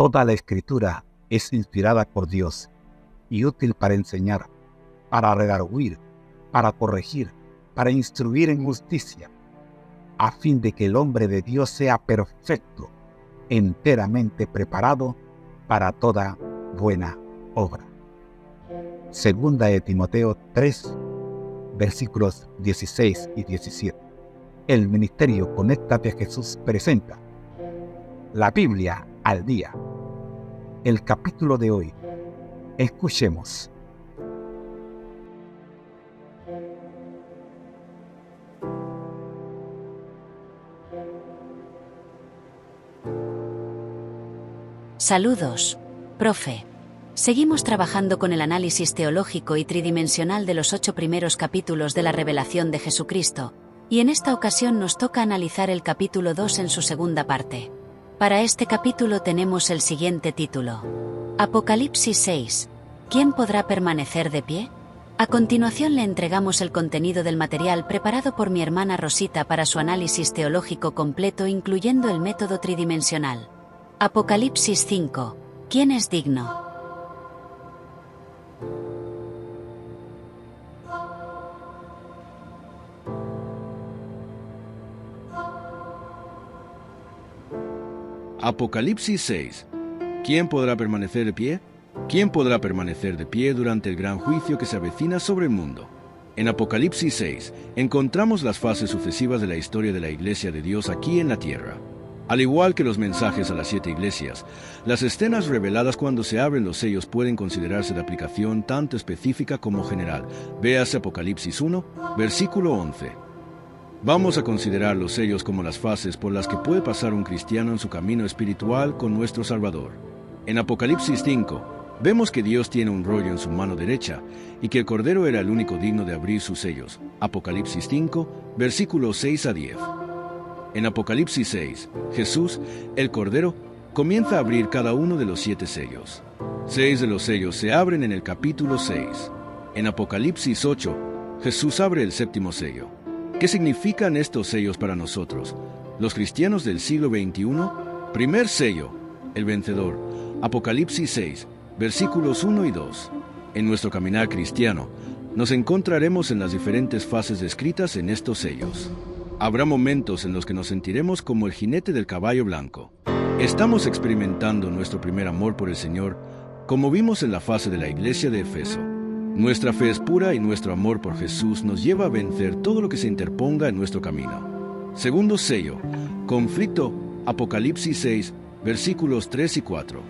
Toda la Escritura es inspirada por Dios y útil para enseñar, para redarguir, para corregir, para instruir en justicia, a fin de que el hombre de Dios sea perfecto, enteramente preparado para toda buena obra. Segunda de Timoteo 3, versículos 16 y 17. El Ministerio Conéctate a Jesús presenta la Biblia al día. El capítulo de hoy. Escuchemos. Saludos, profe. Seguimos trabajando con el análisis teológico y tridimensional de los 8 primeros capítulos de la revelación de Jesucristo, y en esta ocasión nos toca analizar el capítulo 2 en su segunda parte. Para este capítulo tenemos el siguiente título: Apocalipsis 6. ¿Quién podrá permanecer de pie? A continuación le entregamos el contenido del material preparado por mi hermana Rosita para su análisis teológico completo, incluyendo el método tridimensional. Apocalipsis 5. ¿Quién es digno? Apocalipsis 6. ¿Quién podrá permanecer de pie? ¿Quién podrá permanecer de pie durante el gran juicio que se avecina sobre el mundo? En Apocalipsis 6 encontramos las fases sucesivas de la historia de la Iglesia de Dios aquí en la tierra. Al igual que los mensajes a las 7 iglesias, las escenas reveladas cuando se abren los sellos pueden considerarse de aplicación tanto específica como general. Véase Apocalipsis 1, versículo 11. Vamos a considerar los sellos como las fases por las que puede pasar un cristiano en su camino espiritual con nuestro Salvador. En Apocalipsis 5, vemos que Dios tiene un rollo en su mano derecha y que el Cordero era el único digno de abrir sus sellos. Apocalipsis 5, versículos 6 a 10. En Apocalipsis 6, Jesús, el Cordero, comienza a abrir cada uno de los 7 sellos. 6 de los sellos se abren en el capítulo 6. En Apocalipsis 8, Jesús abre el 7º sello. ¿Qué significan estos sellos para nosotros, los cristianos del siglo XXI? Primer sello, el vencedor. Apocalipsis 6, versículos 1 y 2. En nuestro caminar cristiano, nos encontraremos en las diferentes fases descritas en estos sellos. Habrá momentos en los que nos sentiremos como el jinete del caballo blanco. Estamos experimentando nuestro primer amor por el Señor, como vimos en la fase de la iglesia de Efeso. Nuestra fe es pura y nuestro amor por Jesús nos lleva a vencer todo lo que se interponga en nuestro camino. Segundo sello, conflicto, Apocalipsis 6, versículos 3 y 4.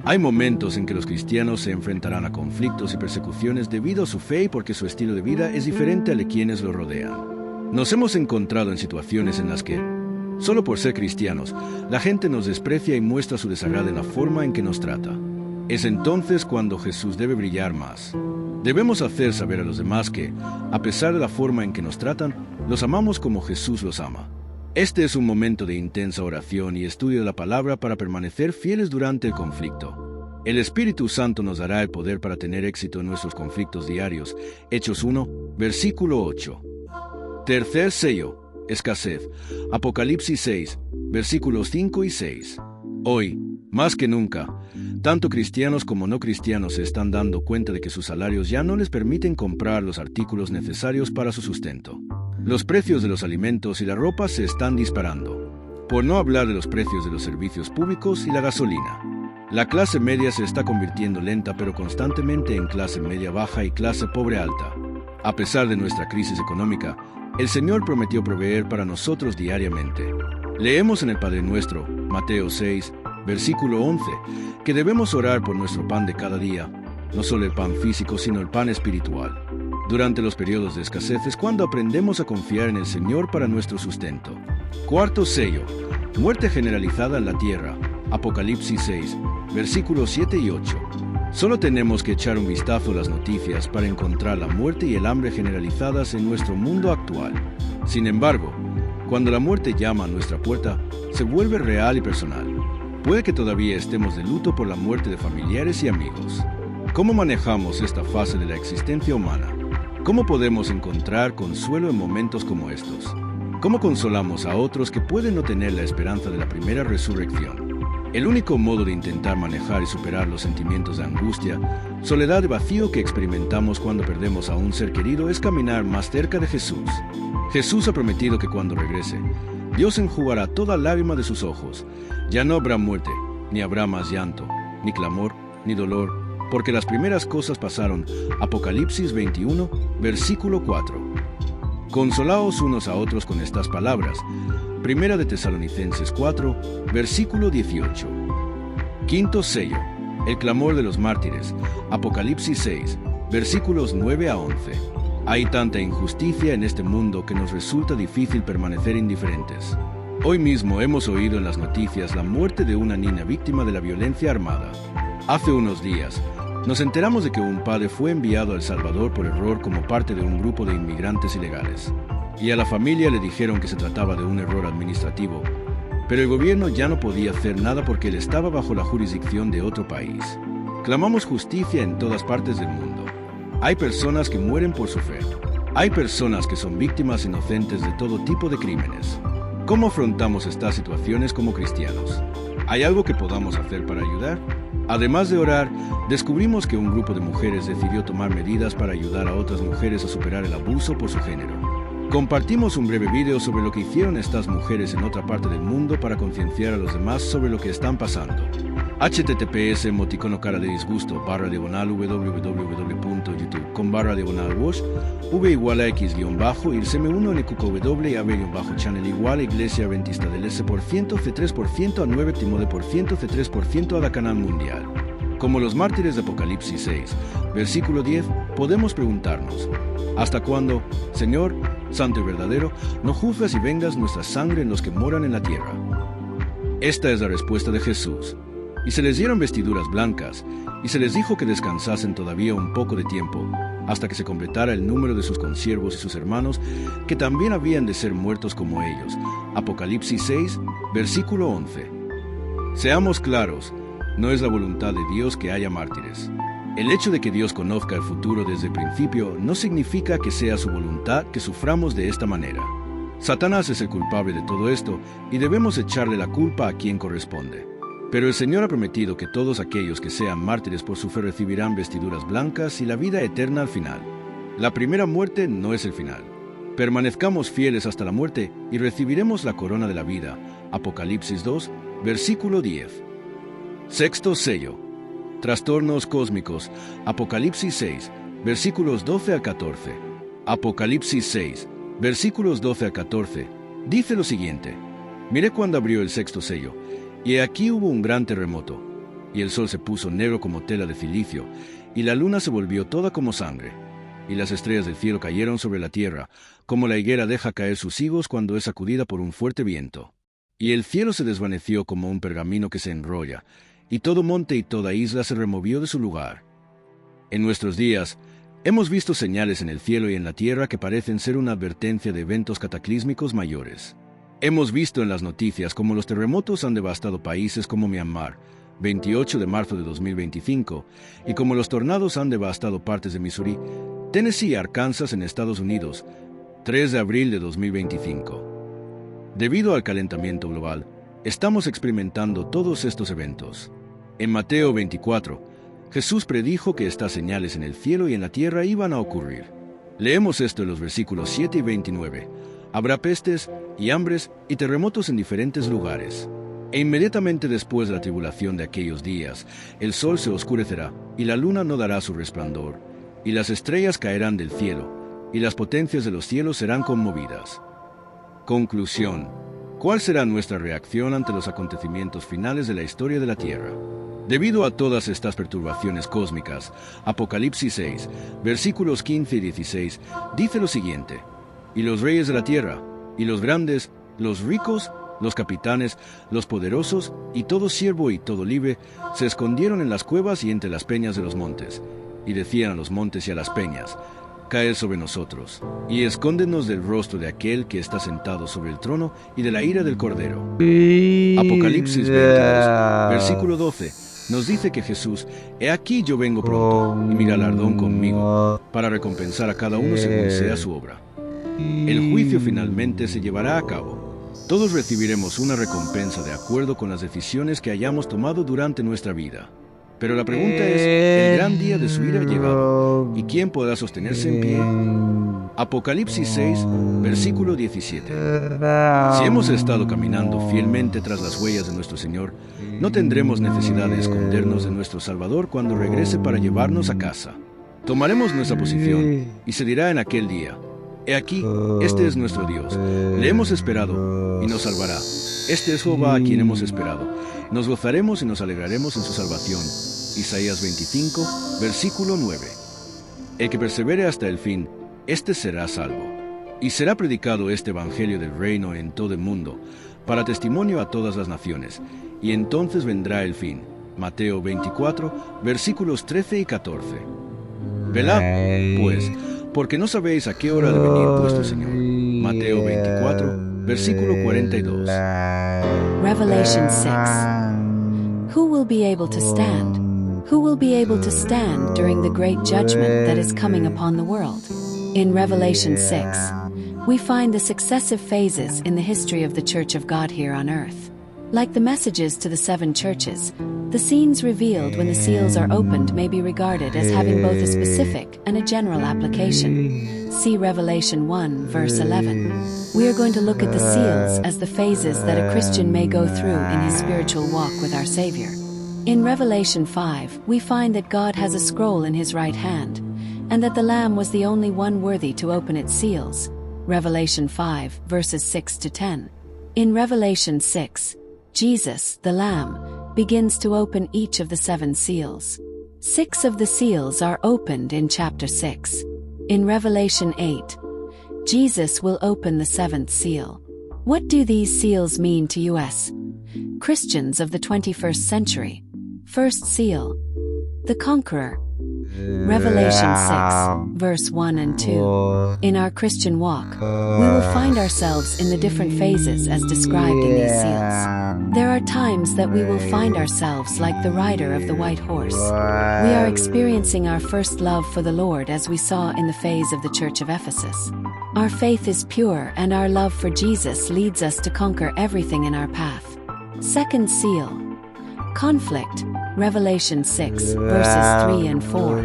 Hay momentos en que los cristianos se enfrentarán a conflictos y persecuciones debido a su fe y porque su estilo de vida es diferente al de quienes lo rodean. Nos hemos encontrado en situaciones en las que, solo por ser cristianos, la gente nos desprecia y muestra su desagrado en la forma en que nos trata. Es entonces cuando Jesús debe brillar más. Debemos hacer saber a los demás que, a pesar de la forma en que nos tratan, los amamos como Jesús los ama. Este es un momento de intensa oración y estudio de la palabra para permanecer fieles durante el conflicto. El Espíritu Santo nos dará el poder para tener éxito en nuestros conflictos diarios. Hechos 1, versículo 8. Tercer sello, escasez. Apocalipsis 6, versículos 5 y 6. Hoy, más que nunca, tanto cristianos como no cristianos se están dando cuenta de que sus salarios ya no les permiten comprar los artículos necesarios para su sustento. Los precios de los alimentos y la ropa se están disparando, por no hablar de los precios de los servicios públicos y la gasolina. La clase media se está convirtiendo lenta pero constantemente en clase media baja y clase pobre alta. A pesar de nuestra crisis económica, el Señor prometió proveer para nosotros diariamente. Leemos en el Padre Nuestro, Mateo 6, versículo 11, que debemos orar por nuestro pan de cada día, no solo el pan físico, sino el pan espiritual. Durante los periodos de escasez es cuando aprendemos a confiar en el Señor para nuestro sustento. Cuarto sello, muerte generalizada en la tierra, Apocalipsis 6, versículos 7 y 8. Solo tenemos que echar un vistazo a las noticias para encontrar la muerte y el hambre generalizadas en nuestro mundo actual. Sin embargo, cuando la muerte llama a nuestra puerta, se vuelve real y personal. Puede que todavía estemos de luto por la muerte de familiares y amigos. ¿Cómo manejamos esta fase de la existencia humana? ¿Cómo podemos encontrar consuelo en momentos como estos? ¿Cómo consolamos a otros que pueden no tener la esperanza de la primera resurrección? El único modo de intentar manejar y superar los sentimientos de angustia, soledad y vacío que experimentamos cuando perdemos a un ser querido es caminar más cerca de Jesús. Jesús ha prometido que cuando regrese, Dios enjugará toda lágrima de sus ojos. Ya no habrá muerte, ni habrá más llanto, ni clamor, ni dolor, porque las primeras cosas pasaron. Apocalipsis 21, versículo 4. Consolaos unos a otros con estas palabras. Primera de Tesalonicenses 4, versículo 18. Quinto sello, el clamor de los mártires. Apocalipsis 6, versículos 9 a 11. Hay tanta injusticia en este mundo que nos resulta difícil permanecer indiferentes. Hoy mismo hemos oído en las noticias la muerte de una niña víctima de la violencia armada. Hace unos días, nos enteramos de que un padre fue enviado a El Salvador por error como parte de un grupo de inmigrantes ilegales. Y a la familia le dijeron que se trataba de un error administrativo, pero el gobierno ya no podía hacer nada porque él estaba bajo la jurisdicción de otro país. Clamamos justicia en todas partes del mundo. Hay personas que mueren por su fe. Hay personas que son víctimas inocentes de todo tipo de crímenes. ¿Cómo afrontamos estas situaciones como cristianos? ¿Hay algo que podamos hacer para ayudar? Además de orar, descubrimos que un grupo de mujeres decidió tomar medidas para ayudar a otras mujeres a superar el abuso por su género. Compartimos un breve video sobre lo que hicieron estas mujeres en otra parte del mundo para concienciar a los demás sobre lo que están pasando. https emoticono cara de disgusto www.youtube.com/wash v igual a x irsm1 nqkw ab channel igual a iglesia adventista del S% c3% a 9 timode por ciento c3% a la canal mundial. Como los mártires de Apocalipsis 6, versículo 10, podemos preguntarnos: ¿hasta cuándo, Señor, santo y verdadero, no juzgas y vengas nuestra sangre en los que moran en la tierra? Esta es la respuesta de Jesús. Y se les dieron vestiduras blancas, y se les dijo que descansasen todavía un poco de tiempo, hasta que se completara el número de sus consiervos y sus hermanos, que también habían de ser muertos como ellos. Apocalipsis 6, versículo 11. Seamos claros, no es la voluntad de Dios que haya mártires. El hecho de que Dios conozca el futuro desde el principio no significa que sea su voluntad que suframos de esta manera. Satanás es el culpable de todo esto, y debemos echarle la culpa a quien corresponde. Pero el Señor ha prometido que todos aquellos que sean mártires por su fe recibirán vestiduras blancas y la vida eterna al final. La primera muerte no es el final. Permanezcamos fieles hasta la muerte y recibiremos la corona de la vida. Apocalipsis 2, versículo 10. Sexto sello. Trastornos cósmicos. Apocalipsis 6, versículos 12 al 14. Apocalipsis 6, versículos 12 al 14. Dice lo siguiente: Miré cuando abrió el sexto sello, y aquí hubo un gran terremoto, y el sol se puso negro como tela de cilicio, y la luna se volvió toda como sangre, y las estrellas del cielo cayeron sobre la tierra, como la higuera deja caer sus higos cuando es sacudida por un fuerte viento. Y el cielo se desvaneció como un pergamino que se enrolla, y todo monte y toda isla se removió de su lugar. En nuestros días, hemos visto señales en el cielo y en la tierra que parecen ser una advertencia de eventos cataclísmicos mayores. Hemos visto en las noticias cómo los terremotos han devastado países como Myanmar, 28 de marzo de 2025, y cómo los tornados han devastado partes de Missouri, Tennessee y Arkansas en Estados Unidos, 3 de abril de 2025. Debido al calentamiento global, estamos experimentando todos estos eventos. En Mateo 24, Jesús predijo que estas señales en el cielo y en la tierra iban a ocurrir. Leemos esto en los versículos 7 y 29. Habrá pestes y hambres y terremotos en diferentes lugares. E inmediatamente después de la tribulación de aquellos días, el sol se oscurecerá, y la luna no dará su resplandor, y las estrellas caerán del cielo, y las potencias de los cielos serán conmovidas. Conclusión. ¿Cuál será nuestra reacción ante los acontecimientos finales de la historia de la Tierra? Debido a todas estas perturbaciones cósmicas, Apocalipsis 6, versículos 15 y 16, dice lo siguiente: Y los reyes de la tierra, y los grandes, los ricos, los capitanes, los poderosos, y todo siervo y todo libre, se escondieron en las cuevas y entre las peñas de los montes, y decían a los montes y a las peñas: Caed sobre nosotros, y escóndenos del rostro de aquel que está sentado sobre el trono y de la ira del Cordero. Apocalipsis 22, versículo 12, nos dice que Jesús: He aquí yo vengo pronto, y mi galardón conmigo, para recompensar a cada uno según sea su obra. El juicio finalmente se llevará a cabo. Todos recibiremos una recompensa de acuerdo con las decisiones que hayamos tomado durante nuestra vida. Pero la pregunta es, el gran día de su ira ha llegado, ¿y quién podrá sostenerse en pie? Apocalipsis 6, versículo 17. Si hemos estado caminando fielmente tras las huellas de nuestro Señor, no tendremos necesidad de escondernos de nuestro Salvador cuando regrese para llevarnos a casa. Tomaremos nuestra posición y se dirá en aquel día: He aquí, este es nuestro Dios. Le hemos esperado y nos salvará. Este es Jehová a quien hemos esperado. Nos gozaremos y nos alegraremos en su salvación. Isaías 25, versículo 9. El que persevere hasta el fin, éste será salvo. Y será predicado este evangelio del reino en todo el mundo, para testimonio a todas las naciones. Y entonces vendrá el fin. Mateo 24, versículos 13 y 14. Velad, pues, porque no sabéis a qué hora ha de venir vuestro Señor. Mateo 24, versículo 42. Revelation 6. Who will be able to stand? Who will be able to stand during the great judgment that is coming upon the world? In Revelation 6, we find the successive phases in the history of the Church of God here on earth. Like the messages to the 7 churches, the scenes revealed when the seals are opened may be regarded as having both a specific and a general application. See Revelation 1, verse 11. We are going to look at the seals as the phases that a Christian may go through in his spiritual walk with our Savior. In Revelation 5, we find that God has a scroll in his right hand, and that the Lamb was the only one worthy to open its seals. Revelation 5, verses 6 to 10. In Revelation 6, Jesus, the Lamb, begins to open each of the 7 seals. 6 of the seals are opened in chapter 6. In Revelation 8, Jesus will open the 7th seal. What do these seals mean to us, Christians of the 21st century? First seal, the conqueror. Revelation 6, verse 1 and 2. In our Christian walk, we will find ourselves in the different phases as described in these seals. There are times that we will find ourselves like the rider of the white horse. We are experiencing our first love for the Lord as we saw in the phase of the Church of Ephesus. Our faith is pure and our love for Jesus leads us to conquer everything in our path. Second seal, conflict. Revelation 6, verses 3 and 4.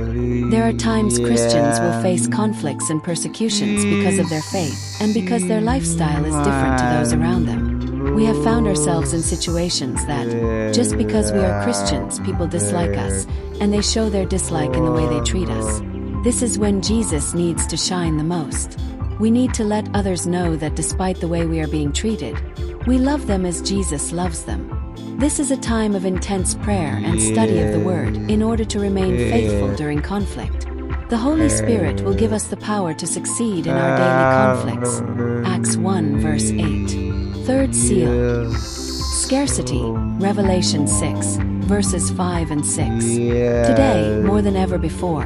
There are times Christians will face conflicts and persecutions because of their faith, and because their lifestyle is different to those around them. We have found ourselves in situations that, just because we are Christians, people dislike us, and they show their dislike in the way they treat us. This is when Jesus needs to shine the most. We need to let others know that despite the way we are being treated, we love them as Jesus loves them. This is a time of intense prayer and study of the Word in order to remain faithful during conflict. The Holy Spirit will give us the power to succeed in our daily conflicts. Acts 1, verse 8. Third seal, scarcity. Revelation 6, verses 5 and 6. Today, more than ever before,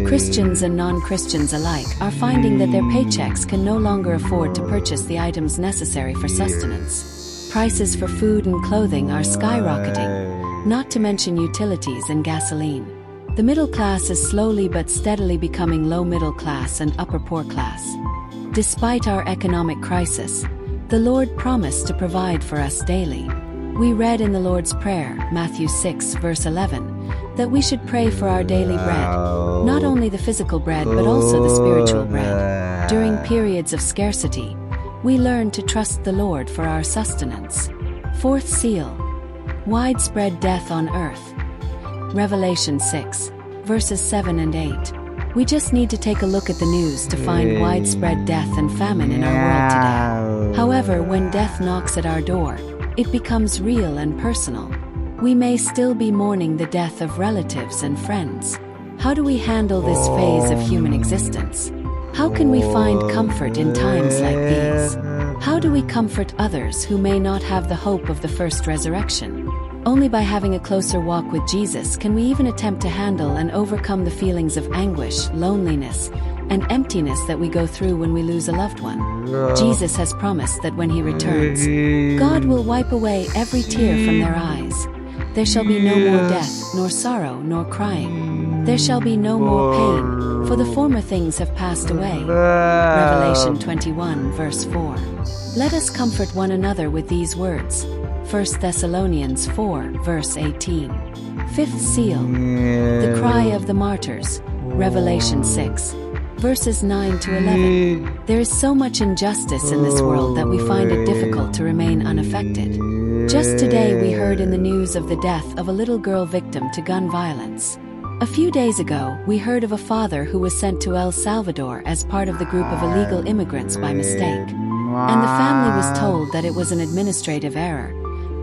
Christians and non-Christians alike are finding that their paychecks can no longer afford to purchase the items necessary for sustenance. Prices for food and clothing are skyrocketing, not to mention utilities and gasoline. The middle class is slowly but steadily becoming low middle class and upper poor class. Despite our economic crisis, the Lord promised to provide for us daily. We read in the Lord's Prayer, Matthew 6, verse 11, that we should pray for our daily bread, not only the physical bread but also the spiritual bread. During periods of scarcity, we learn to trust the Lord for our sustenance. Fourth seal, widespread death on earth. Revelation 6, verses 7 and 8. We just need to take a look at the news to find widespread death and famine in our world today. However, when death knocks at our door, it becomes real and personal. We may still be mourning the death of relatives and friends. How do we handle this phase of human existence? How can we find comfort in times like these? How do we comfort others who may not have the hope of the first resurrection? Only by having a closer walk with Jesus can we even attempt to handle and overcome the feelings of anguish, loneliness, and emptiness that we go through when we lose a loved one. Jesus has promised that when he returns, God will wipe away every tear from their eyes. There shall be no more death, nor sorrow, nor crying. There shall be no more pain, for the former things have passed away. Revelation 21 verse 4. Let us comfort one another with these words. 1 Thessalonians 4 verse 18. Fifth seal, the cry of the martyrs. Revelation 6 verses 9 to 11. There is so much injustice in this world that we find it difficult to remain unaffected. Just today we heard in the news of the death of a little girl victim to gun violence. A few days ago, we heard of a father who was sent to El Salvador as part of the group of illegal immigrants by mistake. And the family was told that it was an administrative error.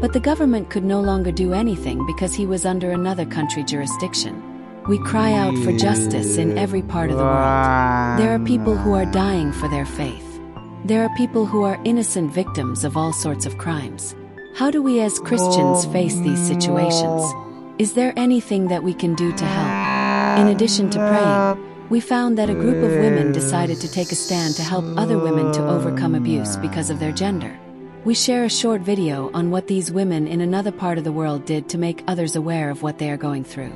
But the government could no longer do anything because he was under another country jurisdiction. We cry out for justice in every part of the world. There are people who are dying for their faith. There are people who are innocent victims of all sorts of crimes. How do we as Christians face these situations? Is there anything that we can do to help? In addition to praying, we found that a group of women decided to take a stand to help other women to overcome abuse because of their gender. We share a short video on what these women in another part of the world did to make others aware of what they are going through.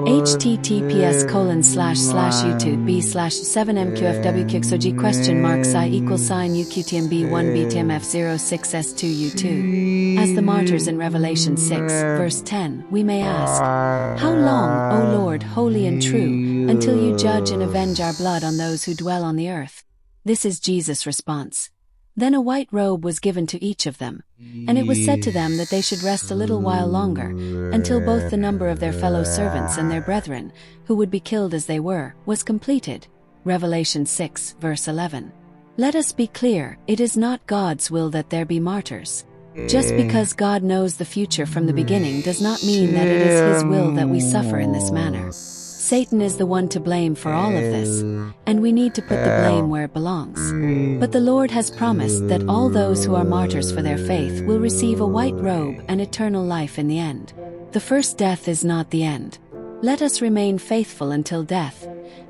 https://youtube.b/7mqfwqxog $?UQTMB1BTMF06S2U2. As the martyrs in Revelation 6, verse 10, we may ask, how long, O Lord, holy and true, until you judge and avenge our blood on those who dwell on the earth? This is Jesus' response. Then a white robe was given to each of them, and it was said to them that they should rest a little while longer, until both the number of their fellow servants and their brethren, who would be killed as they were, was completed. Revelation 6, verse 11. Let us be clear, it is not God's will that there be martyrs. Just because God knows the future from the beginning does not mean that it is His will that we suffer in this manner. Satan is the one to blame for all of this, and we need to put the blame where it belongs. But the Lord has promised that all those who are martyrs for their faith will receive a white robe and eternal life in the end. The first death is not the end. Let us remain faithful until death,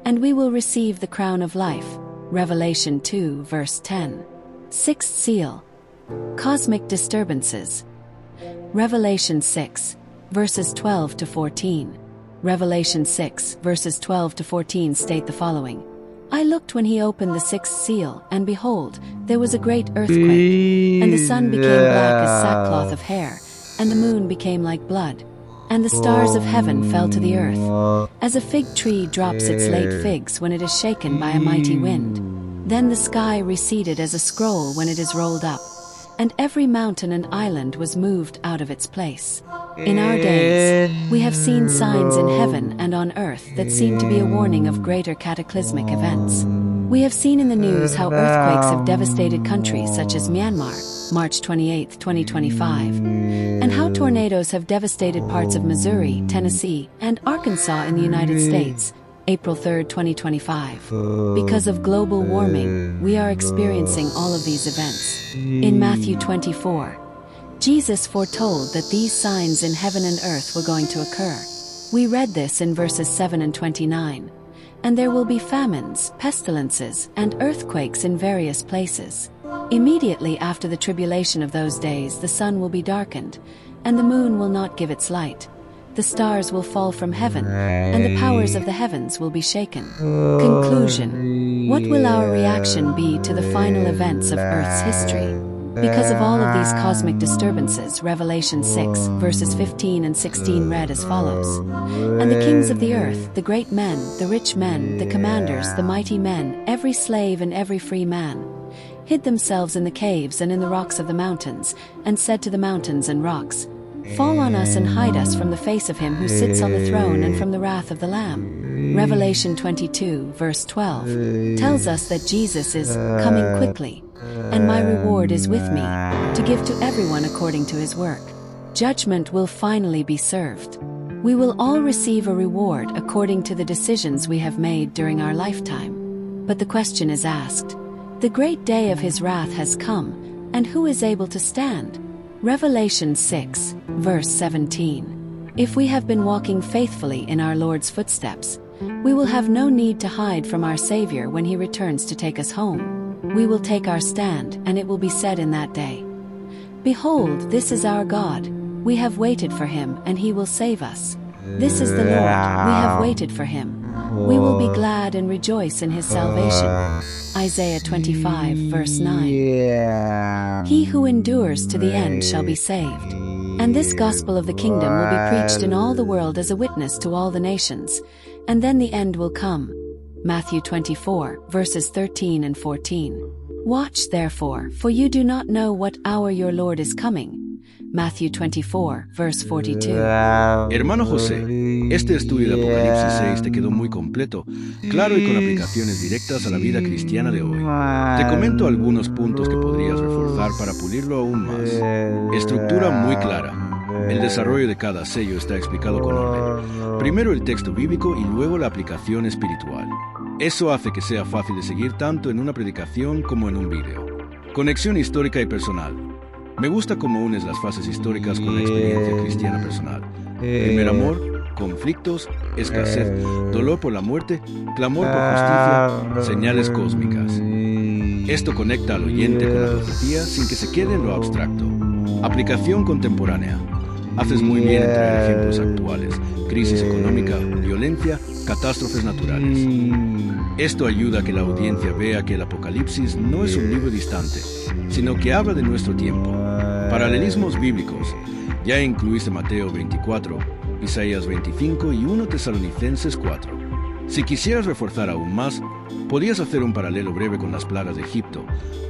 and we will receive the crown of life. Revelation 2 verse 10. Sixth seal. Cosmic disturbances. Revelation 6, verses 12 to 14. Revelation 6, verses 12 to 14 state the following. I looked when he opened the sixth seal, and behold, there was a great earthquake, and the sun became black as sackcloth of hair, and the moon became like blood, and the stars of heaven fell to the earth, as a fig tree drops its late figs when it is shaken by a mighty wind. Then the sky receded as a scroll when it is rolled up, and every mountain and island was moved out of its place. In our days, we have seen signs in heaven and on earth that seem to be a warning of greater cataclysmic events. We have seen in the news how earthquakes have devastated countries such as Myanmar, March 28, 2025, and how tornadoes have devastated parts of Missouri, Tennessee, and Arkansas in the United States, April 3, 2025. Because of global warming, we are experiencing all of these events. In Matthew 24, Jesus foretold that these signs in heaven and earth were going to occur. We read this in verses 7 and 29. And there will be famines, pestilences, and earthquakes in various places. Immediately after the tribulation of those days, the sun will be darkened, and the moon will not give its light. The stars will fall from heaven, and the powers of the heavens will be shaken. Conclusion. What will our reaction be to the final events of Earth's history? Because of all of these cosmic disturbances, Revelation 6, verses 15 and 16 read as follows. And the kings of the earth, the great men, the rich men, the commanders, the mighty men, every slave and every free man, hid themselves in the caves and in the rocks of the mountains, and said to the mountains and rocks, Fall on us and hide us from the face of him who sits on the throne and from the wrath of the Lamb. Revelation 22, verse 12, tells us that Jesus is coming quickly, and my reward is with me, to give to everyone according to his work. Judgment will finally be served. We will all receive a reward according to the decisions we have made during our lifetime. But the question is asked, the great day of his wrath has come, and who is able to stand? Revelation 6, verse 17. If we have been walking faithfully in our Lord's footsteps, we will have no need to hide from our Savior when he returns to take us home. We will take our stand, and it will be said in that day, Behold, this is our God. We have waited for him, and he will save us. This is the Lord. We have waited for him, We will be glad and rejoice in his salvation. Isaiah 25, verse 9. He who endures to the end shall be saved. And this gospel of the kingdom will be preached in all the world as a witness to all the nations, and then the end will come. Matthew 24, verses 13 and 14. Watch therefore, for you do not know what hour your Lord is coming. Matthew 24, verse 42. Hermano José, este estudio de Apocalipsis 6 te quedó muy completo, claro y con aplicaciones directas a la vida cristiana de hoy. Te comento algunos puntos que podrías reforzar para pulirlo aún más. Estructura muy clara. El desarrollo de cada sello está explicado con orden. Primero el texto bíblico y luego la aplicación espiritual. Eso hace que sea fácil de seguir tanto en una predicación como en un vídeo. Conexión histórica y personal. Me gusta cómo unes las fases históricas con la experiencia cristiana personal. Primer amor, conflictos, escasez, dolor por la muerte, clamor por justicia, señales cósmicas. Esto conecta al oyente con la profecía sin que se quede en lo abstracto. Aplicación contemporánea. Haces muy bien en traer ejemplos actuales, crisis económica, violencia, catástrofes naturales. Esto ayuda a que la audiencia vea que el Apocalipsis no es un libro distante, sino que habla de nuestro tiempo. Paralelismos bíblicos. Ya incluiste Mateo 24, Isaías 25 y 1 Tesalonicenses 4. Si quisieras reforzar aún más, podrías hacer un paralelo breve con las plagas de Egipto,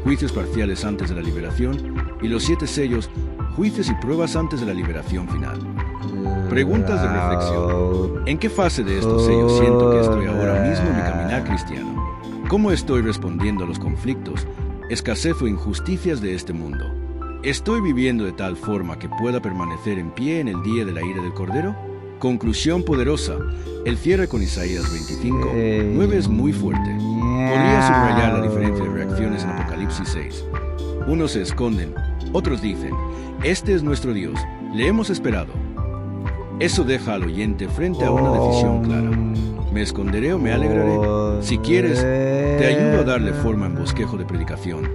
juicios parciales antes de la liberación, y los 7 sellos, juicios y pruebas antes de la liberación final. Preguntas de reflexión. ¿En qué fase de estos sellos siento que estoy ahora mismo en mi caminar cristiano? ¿Cómo estoy respondiendo a los conflictos, escasez o injusticias de este mundo? ¿Estoy viviendo de tal forma que pueda permanecer en pie en el día de la ira del Cordero? Conclusión poderosa. El cierre con Isaías 25, 9 es muy fuerte. Podría subrayar la diferencia de reacciones en Apocalipsis 6. Unos se esconden, otros dicen, este es nuestro Dios, le hemos esperado. Eso deja al oyente frente a una decisión clara. ¿Me esconderé o me alegraré? Si quieres, te ayudo a darle forma en bosquejo de predicación,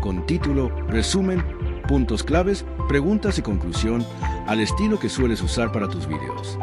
con título, resumen, puntos claves, preguntas y conclusión, al estilo que sueles usar para tus vídeos.